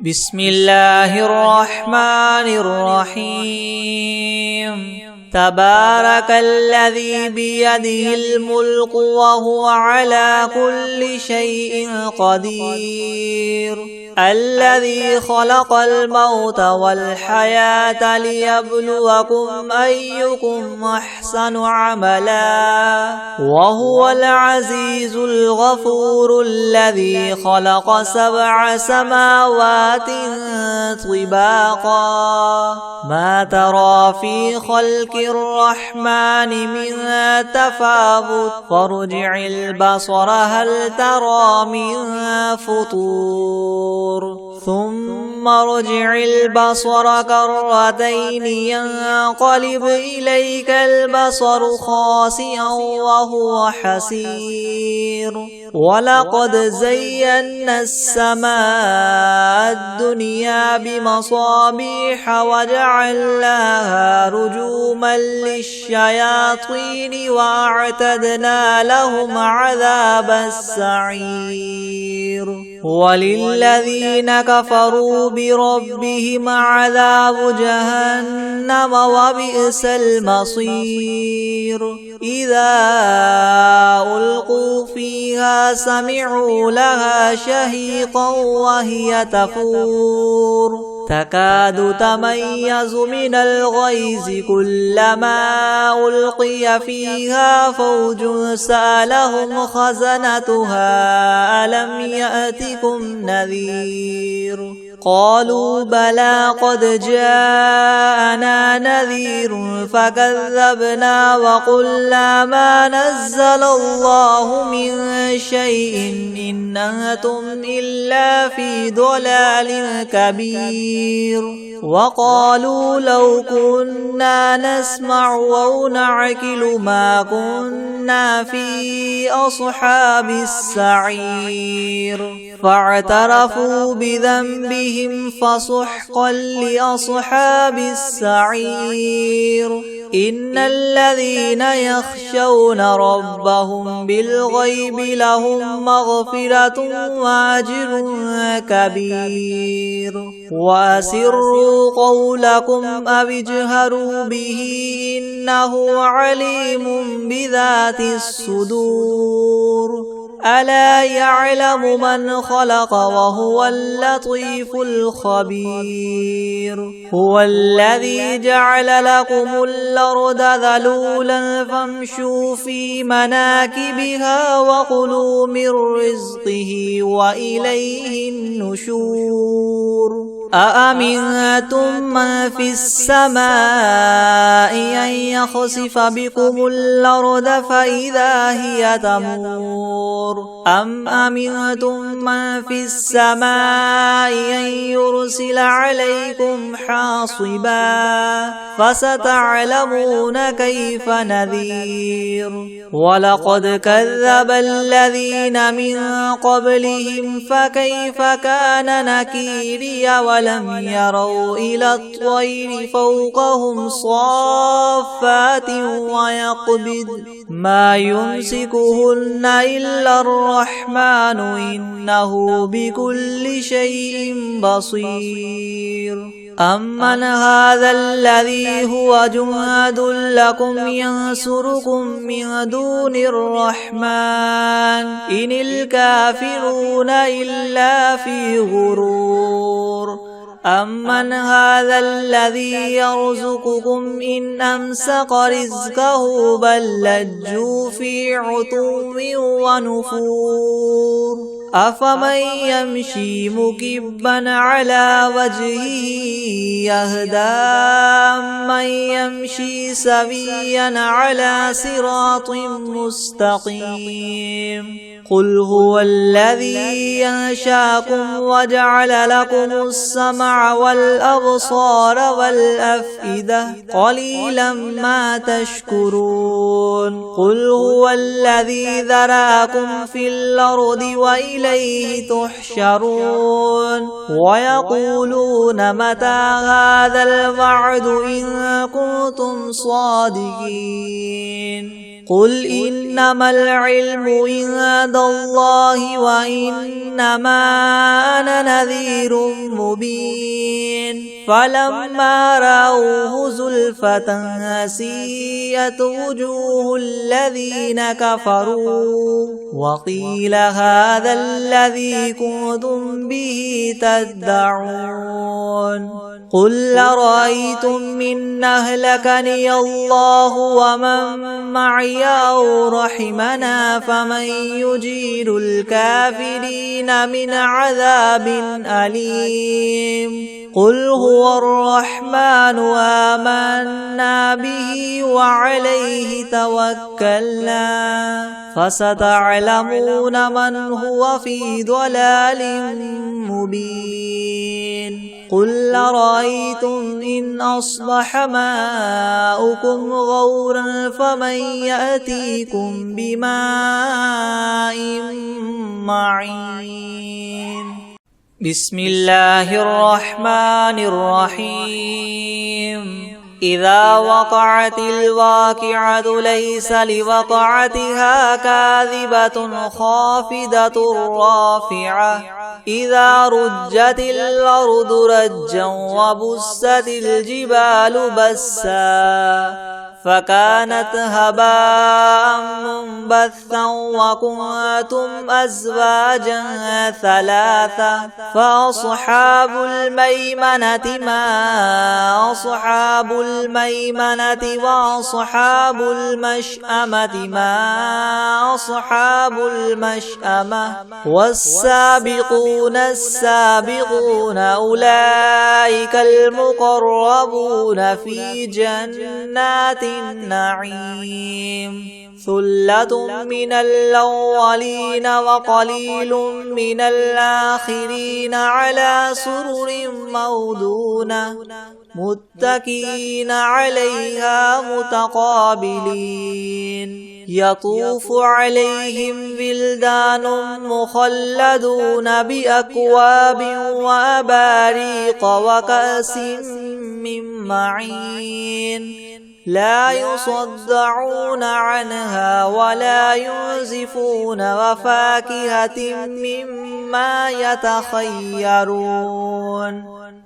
بسم الله الرحمن الرحيم تبارك الذي بيده الملك وهو على كل شيء قدير الذي خلق الموت والحياة ليبلوكم أيكم أحسن عملا وهو العزيز الغفور الذي خلق 7 سماوات طباقا ما ترى في خلق الرحمن من تفاوت فارجع البصر هل ترى من فطور ثم ارجع البصر كرتين ينقلب إليك البصر خاسئا وهو حسير ولقد زينا السماء الدنيا بمصابيح وجعلناها رجوما للشياطين وأعتدنا لهم عذاب السعير وللذين كفروا بربهم عذاب جهنم وبئس المصير إذا ألقوا فيها سمعوا لها شهيقا وهي تفور تكاد تميز من الغيظ كلما ألقي فيها فوج سألهم خزنتها ألم يأتكم نذير قالوا بلى قد جاءنا نذير فكذبنا وقلنا ما نزل الله من شيء إن أنتم إلا في ضلال كبير وقالوا لو كنا نسمع أو نعقل ما كنا في أصحاب السعير فاعترفوا بذنبهم فسحقا لأصحاب السعير إن الذين يخشون ربهم بالغيب لهم مغفرة وأجر كبير وأسروا قولكم أو اجهروا به إنه عليم بذات الصدور ألا يعلم من خلق وهو اللطيف الخبير هو الذي جعل لكم الأرض ذلولا فامشوا في مناكبها وكلوا من رزقه وإليه النشور أأمنتم من في السماء أن يخسف بكم الأرض فإذا هي تمور أم أمنتم من في السماء أن يرسل عليكم حاصبا فستعلمون كيف نذير ولقد كذب الذين من قبلهم فكيف كان نكيري ولم يروا إلى الطير فوقهم صافات ويقبض ما يمسكهن إلا الرحمن إنه بكل شيء بصير أمن هذا الذي هو جند لكم ينصركم من دون الرحمن إن الكافرون إلا في غرور أمن هذا الذي يرزقكم إن أمسك رزقه بل لجوا في عتو ونفور أفمن يمشي مكبا على وجهه يهدى أمن يمشي سويا على صراط مستقيم قل هو الذي ينشاكم وجعل لكم السمع والأبصار والأفئدة قليلا ما تشكرون قل هو الذي ذراكم في الأرض وإليه تحشرون ويقولون متى هذا الوعد إن كنتم صادقين قل إنما العلم عند الله وإنما أنا نذير مبين فلما رأوه زلفة سيئت وجوه الذين كفروا وقيل هذا الذي كنتم به تدعون قل أرأيتم إن أهلكني الله ومن معي أو رحمنا فمن يجير الكافرين من عذاب أليم قل هو الرحمن آمنا به وعليه توكلنا فستعلمون من هو في ضلال مبين قل أرأيتم إن أصبح ماؤكم غورا فمن يأتيكم بماء معين بسم الله الرحمن الرحيم إذا وقعت الواقعة ليس لوقعتها كاذبة خافضة رافعة إذا رجت الأرض رجا وبست الجبال بسا فكانت هباء منبثا وكنتم أزواجا ثلاثة فأصحاب الميمنة ما أصحاب الميمنة وأصحاب المشأمة ما أصحاب المشأمة والسابقون السابقون أولئك المقربون في جنات النعيم ثلة من الأولين وقليل من الآخرين على سرر موضونة متكئين عليها متقابلين يطوف عليهم ولدان مخلدون بأكواب وأباريق وكأس من معين لا يصدعون عنها ولا ينزفون وفاكهة مما يتخيرون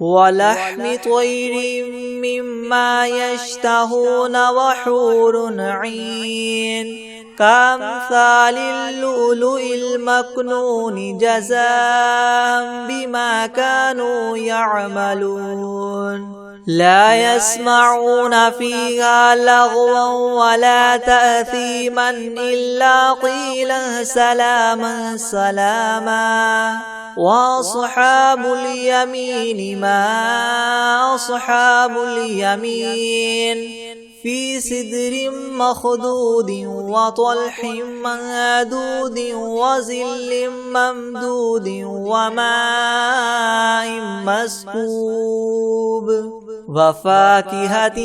ولحم طير مما يشتهون وحور عين كأمثال اللؤلؤ المكنون جزاء بما كانوا يعملون لا يسمعون فيها لغوا ولا تأثيما إلا قيلا سلاما سلاما وأصحاب اليمين ما أصحاب اليمين في سدر مخضود وطلح منضود وظل ممدود وماء مسكوب وفاكهة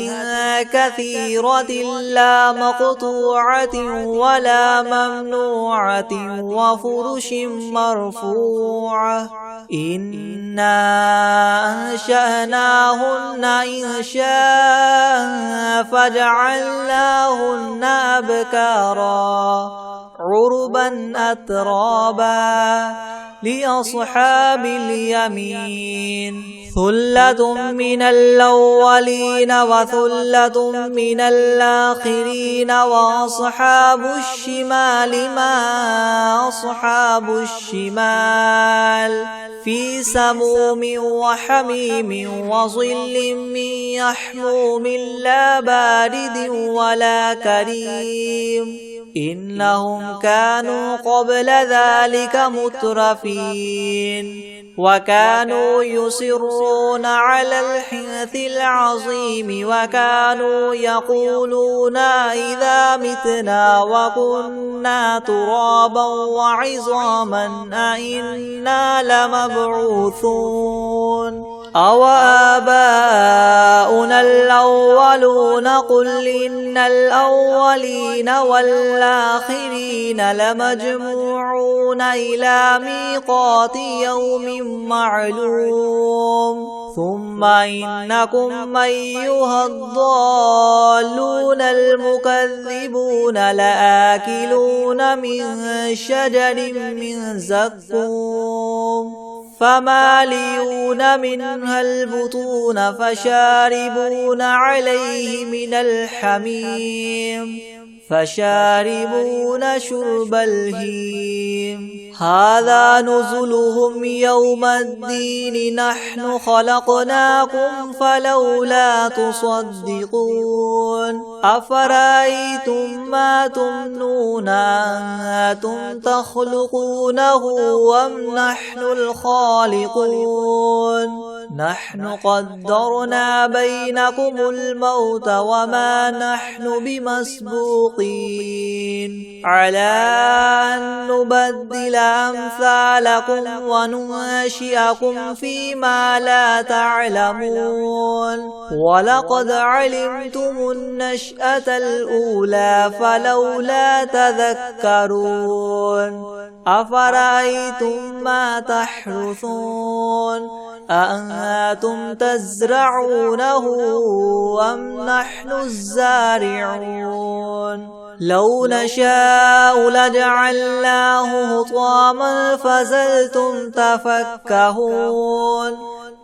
كثيرة لا مقطوعة ولا ممنوعة وفرش مرفوعة إنا أنشأناهن إنشاء فجعلناهن أبكارا عربا أترابا لأصحاب اليمين ثلة من الأولين وثلة من الآخرين وأصحاب الشمال ما أصحاب الشمال في سموم وحميم وظل من يحموم لا بارد ولا كريم إنهم كانوا قبل ذلك مترفين وكانوا يصرون على الحنث العظيم وكانوا يقولون إذا متنا وكنا ترابا وعظاما أئنا لمبعوثون أو آباؤنا الأولون الأولون قل إن الأولين والآخرين لمجموعون إلى ميقات يوم معلوم ثم إنكم أيها الضالون المكذبون لآكلون من شجر من زقوم فمالئون منها البطون فشاربون عليه من الحميم فشاربون شرب الهيم هذا نزلهم يوم الدين نحن خلقناكم فلولا تصدقون أفرأيتم ما تمنون أنتم تخلقونه أم نحن الخالقون نحن قدرنا بينكم الموت وما نحن بمسبوقين على أن نبدل أمثالكم وننشئكم فيما لا تعلمون ولقد علمتم النشأة الأولى فلولا تذكرون أفرأيتم ما تحرثون أأنتم تزرعونه أم نحن الزارعون لو نشاء لجعلناه حطاما فظلتم تفكهون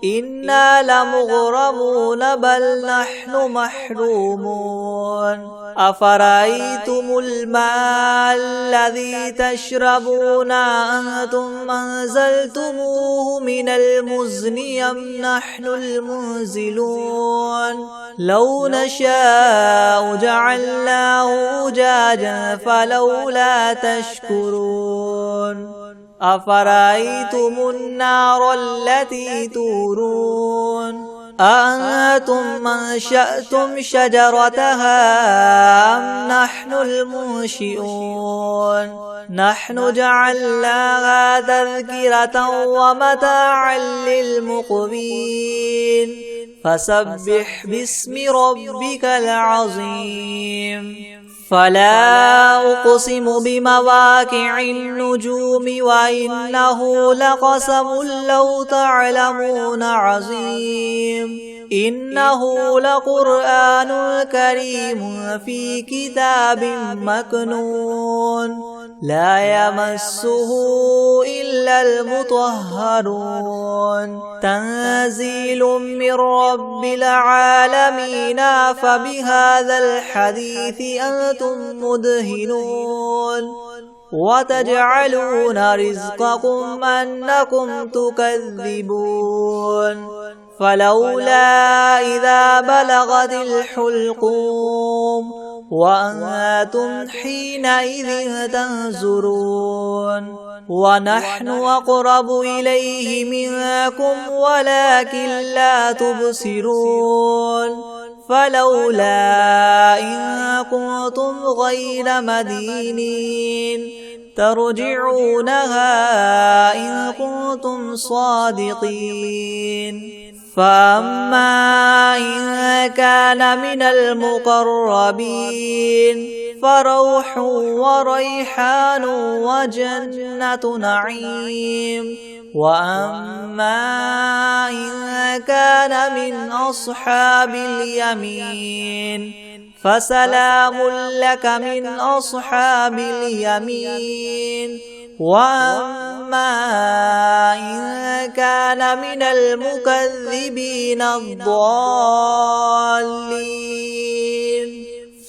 إنا لمغرمون بل نحن محرومون أفرأيتم الماء الذي تشربون أنتم أنزلتموه من المزن أم نحن المنزلون لو نشاء جعلناه أجاجا فلولا تشكرون أفرأيتم النار التي تورون أأنتم أنشأتم شجرتها أم نحن المنشئون نحن جعلناها تذكرة ومتاعا للمقوين فسبح باسم ربك العظيم فلا أقسم بمواقع النجوم وإنه لقسم لو تعلمون عظيم إنه لقرآن كريم في كتاب مكنون لا يمسه إلا المطهرون تنزيل من رب العالمين فبهذا الحديث أنتم مدهنون وتجعلون رزقكم أنكم تكذبون فلولا إذا بلغت الحلقوم وأنتم حينئذ تنظرون ونحن أقرب إليه منكم ولكن لا تبصرون فلولا إن كنتم غير مدينين ترجعونها إن كنتم صادقين فأما إن كان من المقربين فروح وريحان وجنة نعيم وأما إن كان من أصحاب اليمين فسلام لك من أصحاب اليمين وأما إن كان من المكذبين الضالين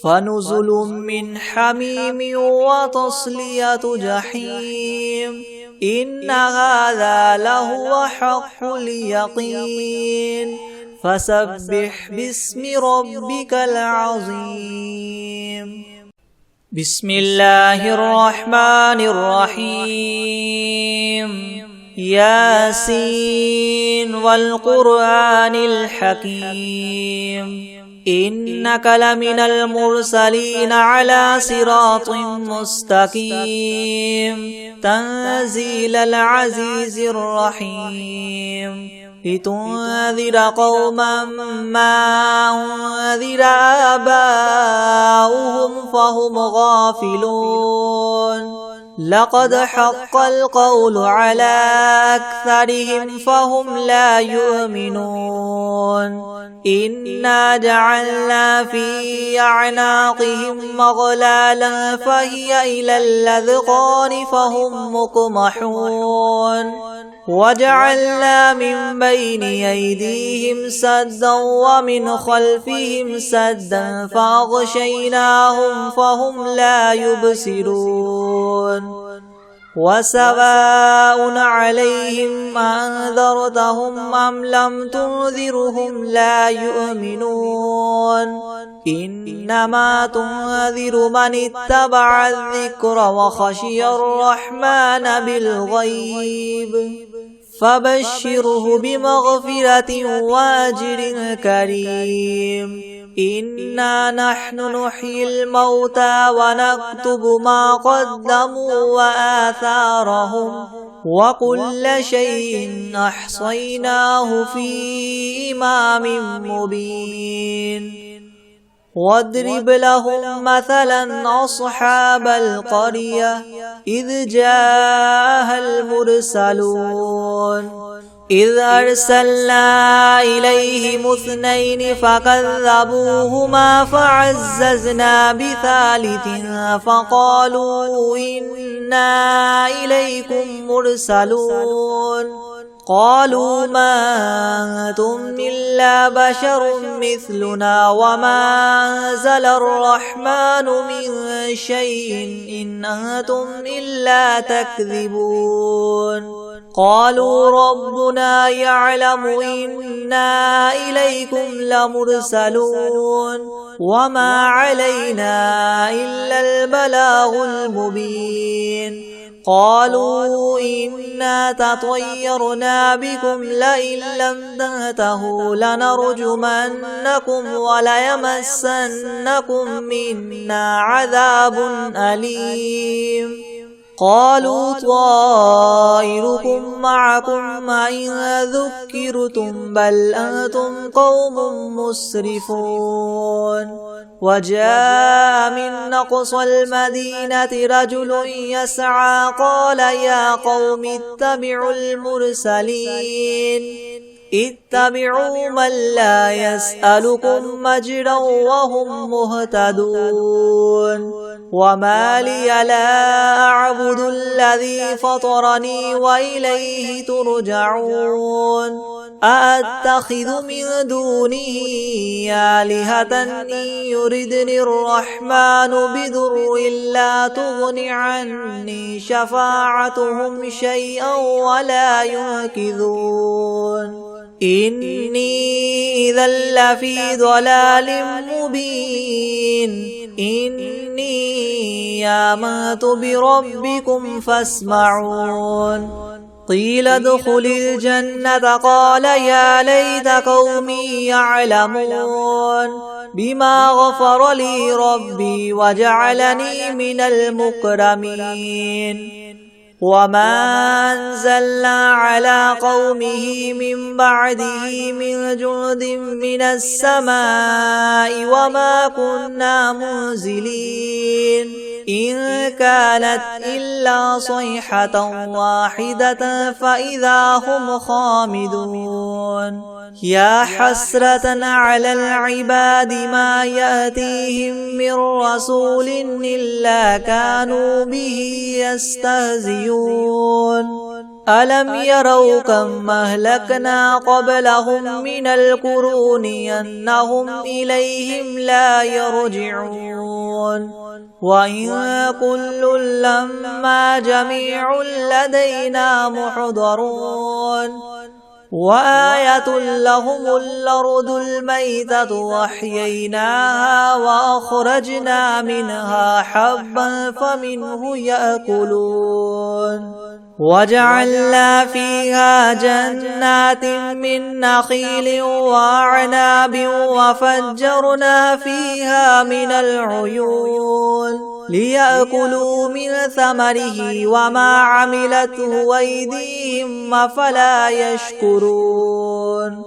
فنزل من حميم وتصلية جحيم إن هذا لهو حق اليقين فسبح باسم ربك العظيم بسم الله الرحمن الرحيم ياسين والقرآن الحكيم إنك لمن المرسلين على صراط مستقيم تنزيل العزيز الرحيم لتنذر قوما ما أنذر آباؤهم فهم غافلون لقد حق القول على أكثرهم فهم لا يؤمنون إنا جعلنا في أعناقهم مغلالا فهي إلى الأذقان فهم مقمحون وجعلنا من بين أيديهم سدا ومن خلفهم سدا فأغشيناهم فهم لا يبصرون وسواء عليهم أنذرتهم أم لم تنذرهم لا يؤمنون إنما تنذر من اتبع الذكر وخشي الرحمن بالغيب فبشره بمغفرة وأجر كريم إنا نحن نحيي الموتى ونكتب ما قدموا وآثارهم وكل شيء أحصيناه في إمام مبين واضرب لهم مثلا أصحاب القرية إذ جاءها المرسلون إذ أرسلنا إليهم 2 فكذبوهما فعززنا بثالث فقالوا إنا إليكم مرسلون قالوا ما أنتم إلا بشر مثلنا وما أنزل الرحمن من شيء إن أنتم إلا تكذبون قالوا ربنا يعلم إنا إليكم لمرسلون وما علينا إلا البلاغ المبين قالوا إنا تطيرنا بكم لئن لم تنتهوا لنرجمنكم وليمسنكم منا عذاب أليم قالوا طائركم معكم إن ذكرتم بل أنتم قوم مسرفون وجاء من أقصى المدينة رجل يسعى قال يا قوم اتبعوا المرسلين اتبعوا من لا يسألكم مجرا وهم مهتدون وما لي لا أعبد الذي فطرني وإليه ترجعون أأتخذ من دونه آلهة إن يردني الرحمن بضر لا تغن عني شفاعتهم شيئا ولا ينقذون إني إذا لفي ضلال مبين إني آمنت بربكم فاسمعون قيل ادخل الجنة قال يا ليت قومي يعلمون بما غفر لي ربي وجعلني من المكرمين وما أنزلنا على قومه من بعده من جند من السماء وما كنا منزلين إن كانت إلا صيحة واحدة فإذا هم خامدون يا حسرة على العباد ما يأتيهم من رسول إلا كانوا به يستهزئون ألم يروا كم أهلكنا قبلهم من القرون أنهم إليهم لا يرجعون وإن كل لما جميع لدينا محضرون وآية لهم الأرض الميتة وأحييناها وأخرجنا منها حبا فمنه يأكلون وجعلنا فيها جنات من نخيل وأعناب وفجرنا فيها من العيون ليأكلوا من ثمره وما عملته أيديهم أفلا يشكرون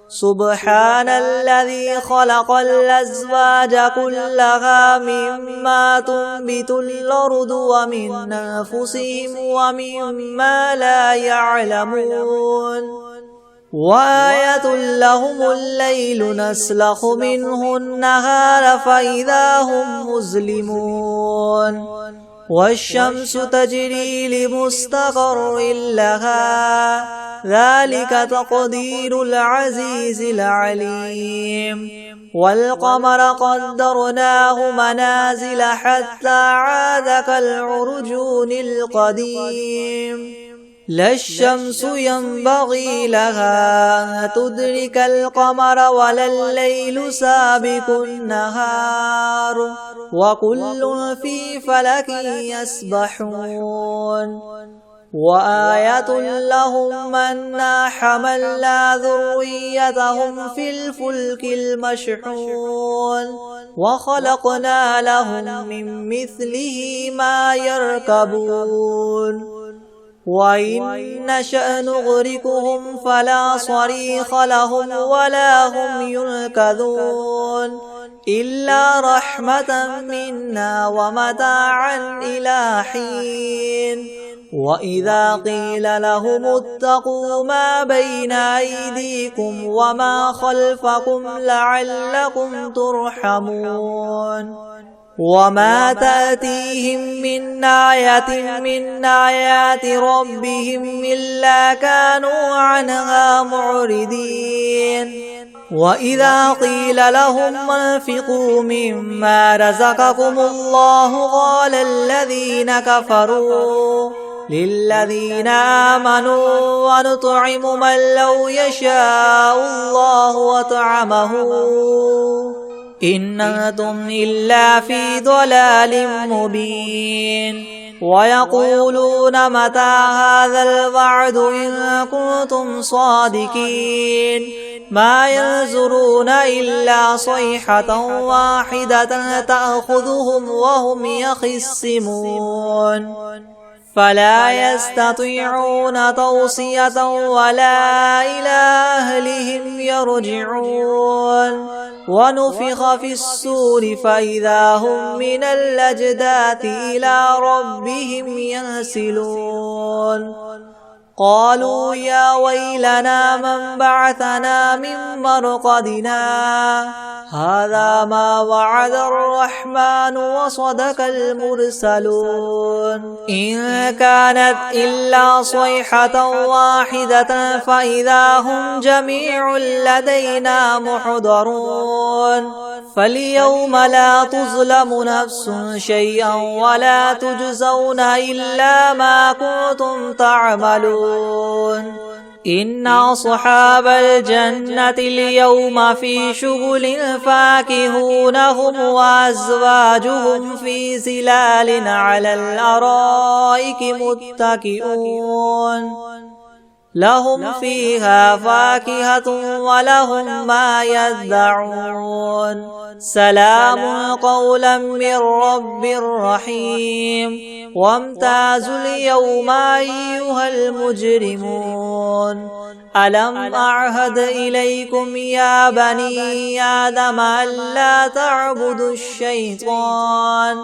سبحان الذي خلق الأزواج كلها مما تنبت الأرض ومن أنفسهم ومما لا يعلمون وآية لهم الليل نسلخ منه النهار فإذا هم مظلمون والشمس تجري لمستقر لها ذلك تقدير العزيز العليم والقمر قدرناه منازل حتى عاد كالعرجون القديم لا الشمس ينبغي لها أن تدرك القمر ولا الليل سابق النهار وكل في فلك يسبحون وآية لهم أنا حملنا ذريتهم في الفلك المشحون وخلقنا لهم من مثله ما يركبون وإن نشأ نغرقهم فلا صريخ لهم ولا هم ينقذون إلا رحمة منا ومتاعا إلى حين وإذا قيل لهم اتقوا ما بين أيديكم وما خلفكم لعلكم ترحمون وما تأتيهم من آية من آيات ربهم إلا كانوا عنها معرضين وإذا قيل لهم انفقوا مما رزقكم الله قال الذين كفروا للذين آمنوا ونطعم من لو يشاء الله وطعمه إن أنتم إلا في ضلال مبين ويقولون متى هذا الوعد إن كنتم صادقين ما ينظرون إلا صيحة واحدة تأخذهم وهم يخصمون فلا يستطيعون توصية ولا إلى أهلهم يرجعون ونفخ في الصور فإذا هم من الأجداث إلى ربهم ينسلون قالوا يا ويلنا من بعثنا من مرقدنا هذا ما وعد الرحمن وصدق المرسلون إن كانت إلا صيحة واحدة فإذا هم جميع لدينا محضرون فاليوم لا تظلم نفس شيئا ولا تجزون إلا ما كنتم تعملون إن أصحاب الجنة اليوم في شغل فاكهون هم وأزواجهم في ظلال على الأرائك متكئون لهم فيها فاكهة ولهم ما يدعون سلام قولا من رب رحيم وامتازوا اليوم أيها المجرمون ألم أعهد إليكم يا بني آدم ألا تعبدوا الشيطان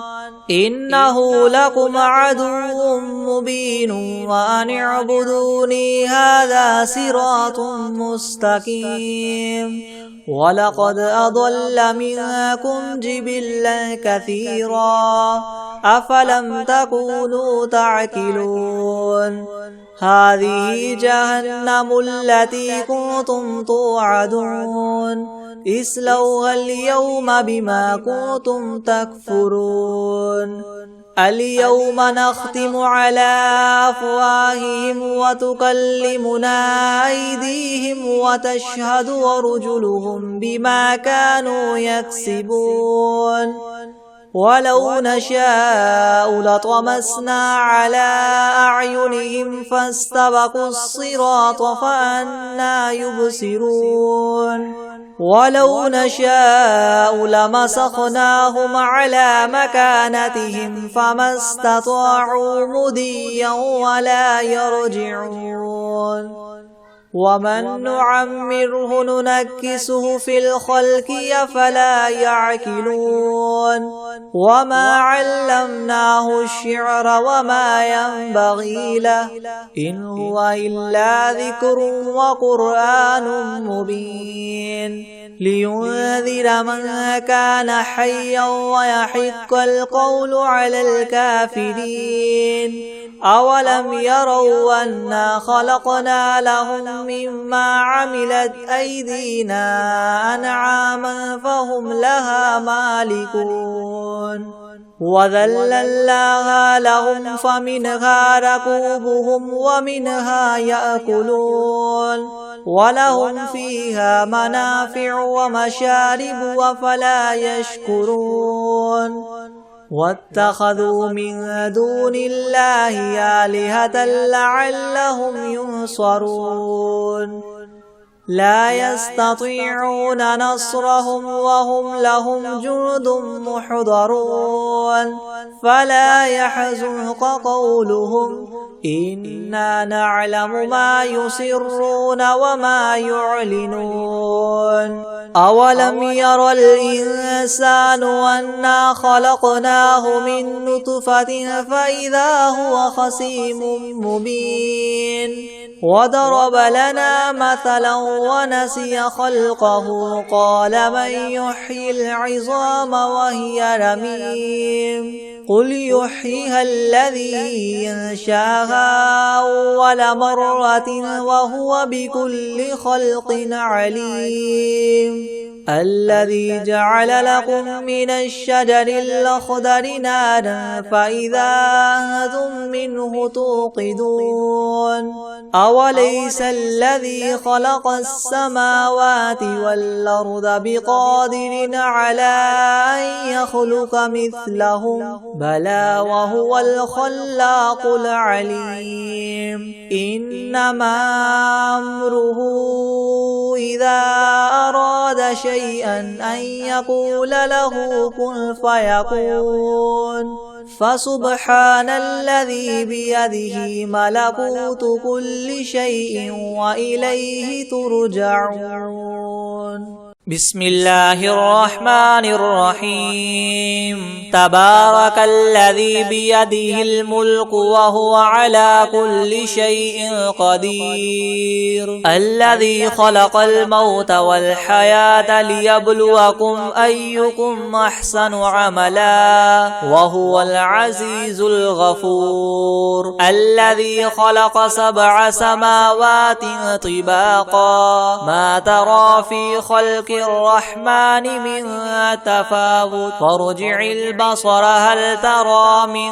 إنه لكم عدو مبين وأن اعبدوني هذا صراط مستقيم ولقد أضل منكم جبلا كثيرا أفلم تكونوا تعقلون هذه جهنم التي كنتم توعدون اصلوها اليوم بما كنتم تكفرون اليوم نختم على أفواههم وتكلمنا أيديهم وتشهد أرجلهم بما كانوا يكسبون ولو نشاء لطمسنا على أعينهم فاستبقوا الصراط فأنى يبصرون ولو نشاء لمسخناهم على مكانتهم فما استطاعوا مضيا ولا يرجعون ومن نعمره ننكسه في الخلق أفلا يعقلون وما علمناه الشعر وما ينبغي له إن هو إلا ذكر وقرآن مبين لينذر من كان حيا ويحق القول على الكافرين أولم يروا أنا خلقنا لهم مما عملت أيدينا أنعاما فهم لها مالكون وذللناها لهم فمنها ركوبهم ومنها يأكلون ولهم فيها منافع ومشارب أفلا يشكرون واتخذوا من دون الله آلهة لعلهم ينصرون لا يستطيعون نصرهم وهم لهم جند محضرون فلا يحزنك قولهم إنا نعلم ما يسرون وما يعلنون أولم ير الإنسان أنا خلقناه من نطفة فإذا هو خصيم مبين وضرب لنا مثلا ونسي خلقه قال من يحيي العظام وهي رميم قل يحييها الذي ينشاها أول مرة وهو بكل خلق عليم الذي جعل لكم من الشجر الأخضر نارا فإذا أنتم منه توقدون أوليس الذي خلق السماوات والأرض بقادر على أن يخلق مثلهم بلى وهو الخلاق العليم إنما أمره إذا أراد شيئا أن يقول له كن فيكون فسبحان الذي بيده ملكوت كل شيء وإليه ترجعون بسم الله الرحمن الرحيم تبارك الذي بيده الملك وهو على كل شيء قدير الذي خلق الموت والحياة ليبلوكم أيكم أحسن عملا وهو العزيز الغفور الذي خلق 7 سماوات طباقا ما ترى في خلق الرحمن من تفاوت فارجع البصر هل ترى من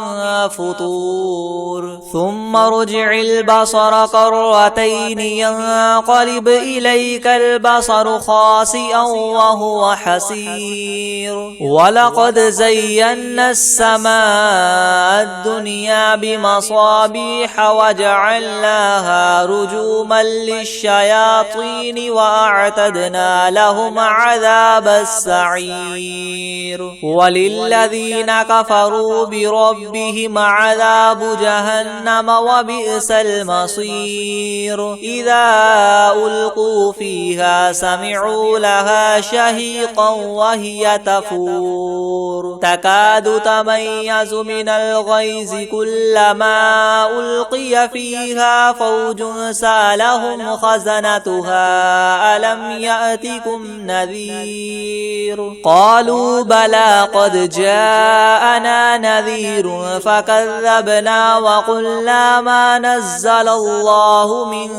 فطور ثم ارجع البصر كرتين ينقلب إليك البصر خاسئا وهو حسير ولقد زينا السماء الدنيا بمصابيح وجعلناها رجوما للشياطين وأعتدنا لهم عذاب السعير وللذين كفروا بربهم عذاب جهنم وبئس المصير إذا ألقوا فيها سمعوا لها شهيقا وهي تفور تكاد تميز من الغيظ كلما ألقي فيها فوج سألهم خزنتها ألم يأتكم نذير قالوا بلى قد جاءنا نذير فكذبنا وقلنا ما نزل الله من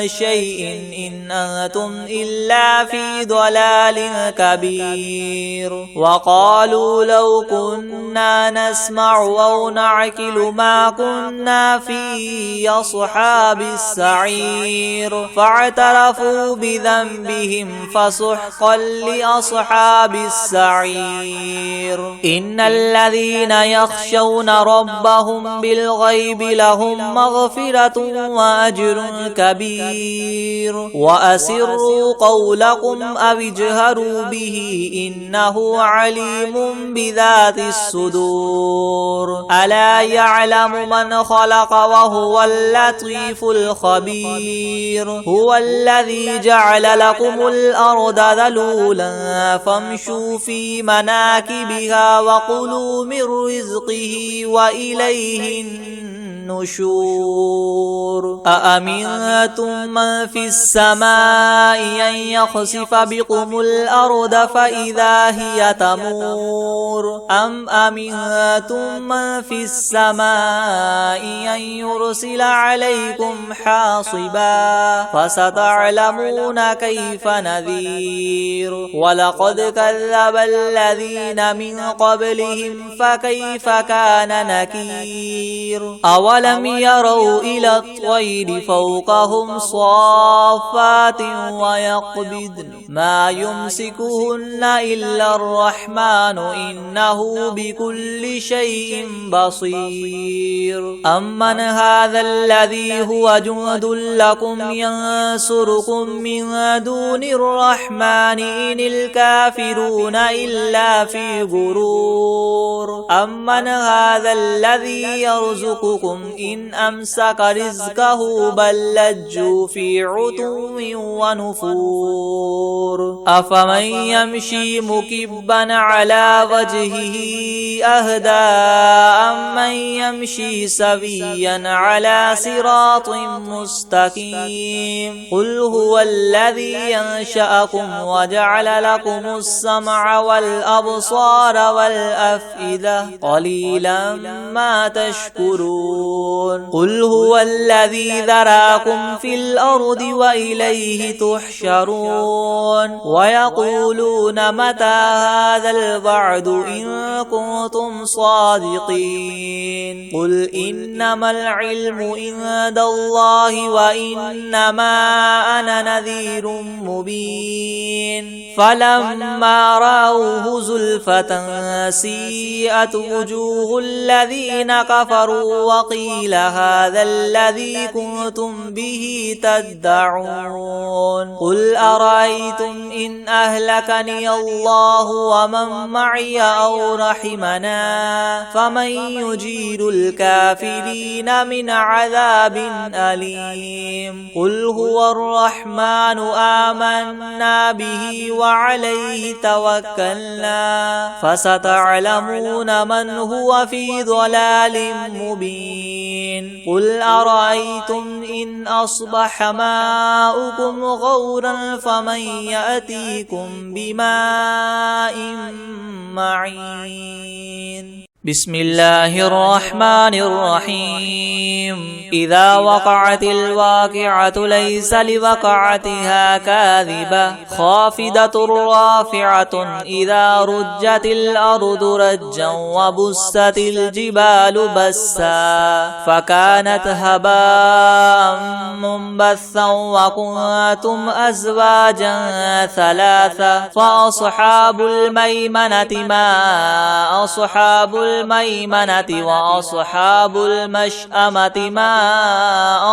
شيء إن أنتم إلا في ضلال كبير وقالوا لو كنا نسمع أو نعقل ما كنا في أصحاب السعير فاعترفوا بذنبهم فسحقا حقا لأصحاب السعير إن الذين يخشون ربهم بالغيب لهم مغفرة وأجر كبير وأسروا قولكم أو اجهروا به إنه عليم بذات الصدور ألا يعلم من خلق وهو اللطيف الخبير هو الذي جعل لكم الأرض ذلولا فامشوا في مناكبها وكلوا من رزقه وإليه النشور أأمنتم من في السماء أن يخسف بكم الأرض فإذا هي تمور أم أمنتم من في السماء أن يرسل عليكم حاصبا فستعلمون كيف نذير ولقد كذب الذين من قبلهم فكيف كان نكير أولم يروا إلى الطير فوقهم صافات ويقبضن ما يمسكهن إلا الرحمن إنه بكل شيء بصير أمن هذا الذي هو جند لكم ينصركم من دون الرحمن إن الكافرون إلا في غرور أمن هذا الذي يرزقكم إن أمسك رزقه بل لجوا في عتو ونفور أفمن يمشي مكبا على وجهه أهدى أمن يمشي سويا على صراط مستقيم قل هو الذي ينشأكم وجعل لكم السمع والأبصار والأفئدة قليلا ما تشكرون قل هو الذي ذراكم في الأرض وإليه تحشرون ويقولون متى هذا الوعد إن كنتم صادقين قل إنما العلم عند الله وإنما أنا نذير مبين فلما رأوه زلفة سيئت وجوه الذين كفروا وقيل هذا الذي كنتم به تدعون قل أرأيتم إن أهلكني الله ومن معي أو رحمنا فمن يجير الكافرين من عذاب أليم قل هو الرحمن آمنا به وعليه توكلنا فستعلمون من هو في ضلال مبين قل أرأيتم إن أصبح ماؤكم غورا فمن يأتيكم بماء معين بسم الله الرحمن الرحيم إذا وقعت الواقعة ليس لوقعتها كاذبة خافضة رافعة إذا رجت الأرض رجا وبست الجبال بسا فكانت هباء منبثا وكنتم أزواجا ثلاثة فأصحاب الميمنة ما أصحاب الميمنة وأصحاب المشأمة ما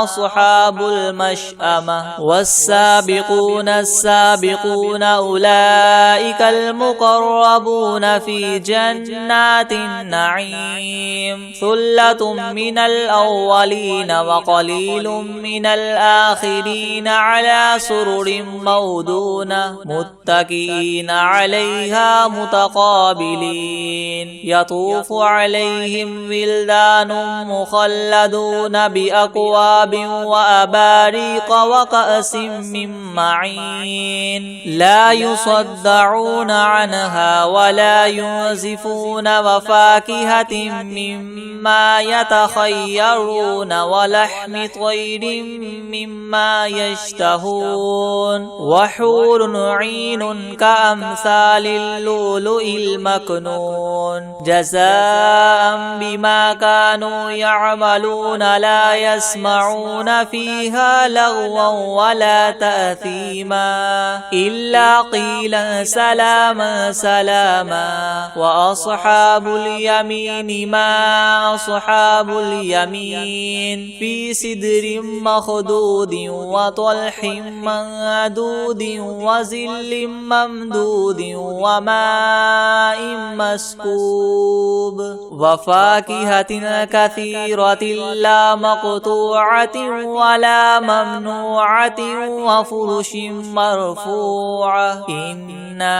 أصحاب المشأمة والسابقون السابقون أولئك المقربون في جنات النعيم ثلة من الأولين وقليل من الآخرين على سرر مودونة متكئين عليها متقابلين يطوف عليهم ولدان مخلدون بأكواب وأباريق وكأس من معين لا يصدعون عنها ولا ينزفون وفاكهة مما يتخيرون ولحم طير مما يشتهون وحور عين كأمثال اللؤلؤ المكنون جزاء جزاء بما كانوا يعملون لا يسمعون فيها لغوا ولا تأثيما إلا قيلا سلاما سلاما وأصحاب اليمين ما أصحاب اليمين في سدر مخدود وطلح منضود وظل ممدود وماء مسكوب وفاكهة كثيرة لا مقطوعة ولا ممنوعة وفرش مرفوعة إنا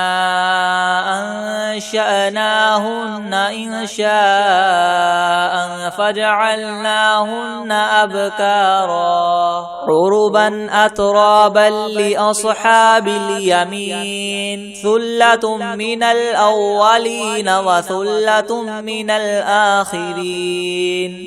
أنشأناهن إنشاء فجعلناهن أبكارا عربا أترابا لأصحاب اليمين ثلة من الأولين وثلة من الآخرين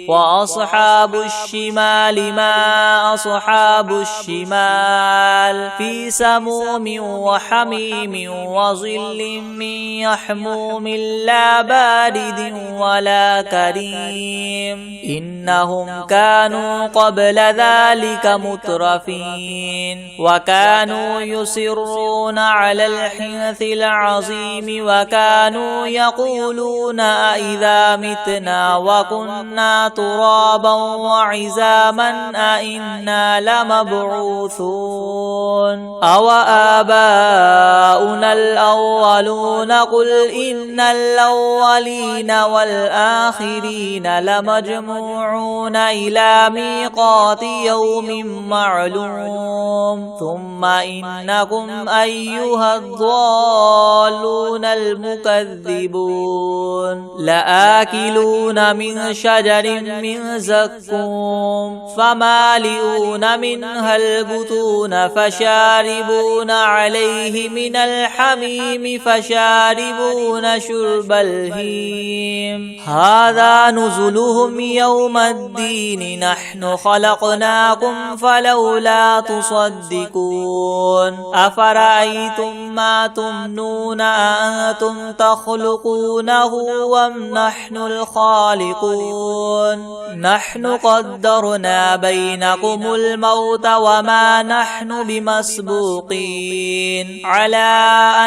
وأصحاب الشمال ما أصحاب الشمال في سموم وحميم وظل من يحموم لا بارد ولا كريم إنهم كانوا قبل ذلك مترفين وكانوا يصرون على الحنث العظيم وكانوا يقولون أئذا متنا وكنا ترابا وعزاما أئنا لمبعوثون أو آباؤنا الأولون قل إن الأولين والآخرين لمجموعون إلى ميقات يوم معلوم ثم إنكم أيها الضالون المكذبون لآكلون من شجر من زقوم فمالئون منها البطون فشاربون عليه من الحميم فشاربون شرب الهيم هذا نزلهم يوم الدين نحن خلقناكم فلولا تصدقون أفرأيتم ما تمنون أأنتم تخلقونه أم نحن الخالقون نحن قدرنا بينكم الموت وما نحن بمسبوقين على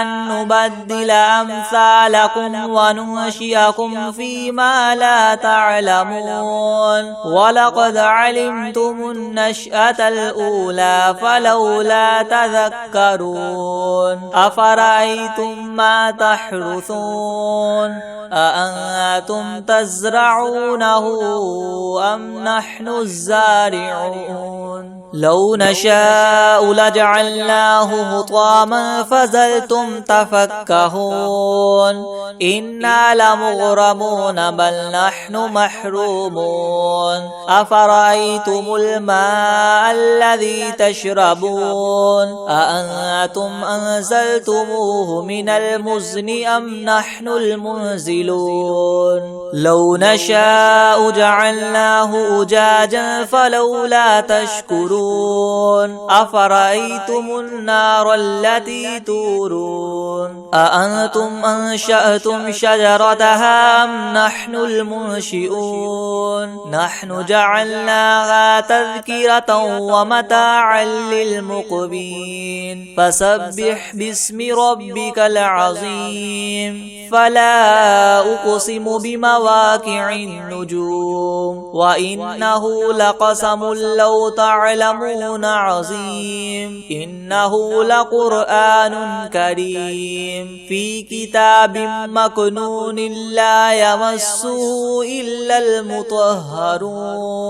أن نبدل أمثالكم وننشئكم فيما لا تعلمون ولقد علمتم النشأة الأولى فلولا تذكرون أفرأيتم ما تحرثون أأنتم تزرعونه أم نحن الزارعون لو نشاء لجعلناه حطاما فظلتم تفكهون إنا لمغرمون بل نحن محرومون أفرأيتم الماء الذي تشربون أأنتم أنزلتموه من المزن أم نحن المنزلون لو نشاء جعلناه أجاجا فلولا تشكرون أفرأيتم النار التي تورون أأنتم أنشأتم شجرتها أم نحن المنشئون نحن جعلناها تذكرة ومتاعا للمقبين فسبح باسم ربك العظيم فلا أقسم بمواقع النجوم وإنه لقسم لو تعلمون عظيم إنه لقرآن كريم في كتاب مكنون لا يمسه إلا المطهرون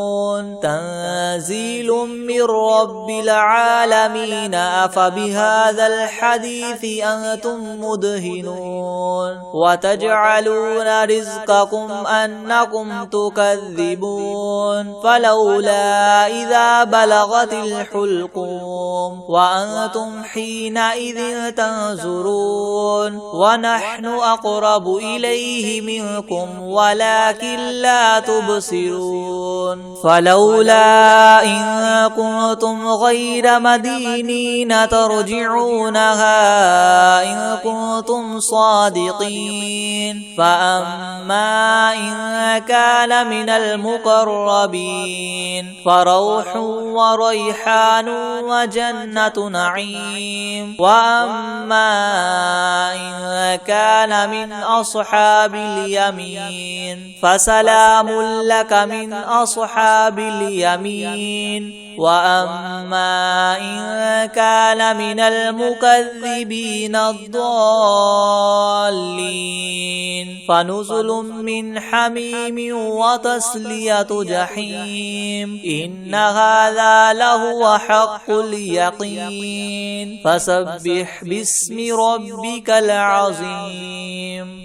تنزيل من رب العالمين أفبهذا الحديث أنتم مدهنون وتجعلون رزقكم أنكم تكذبون فلولا إذا بلغت الحلقوم وأنتم حينئذ تنظرون ونحن أقرب إليه منكم ولكن لا تبصرون فلولا إن كنتم غير مدينين ترجعونها إن كنتم صادقين فأما إن كان من المقربين فروح وريحان وجنة نعيم وأما إن كان من أصحاب اليمين فسلام لك من أصحاب اليمين وأما إن كان من المكذبين الضالين فنزل من حميم وتصلية جحيم إن هذا لهو حق اليقين فسبح باسم ربك العظيم.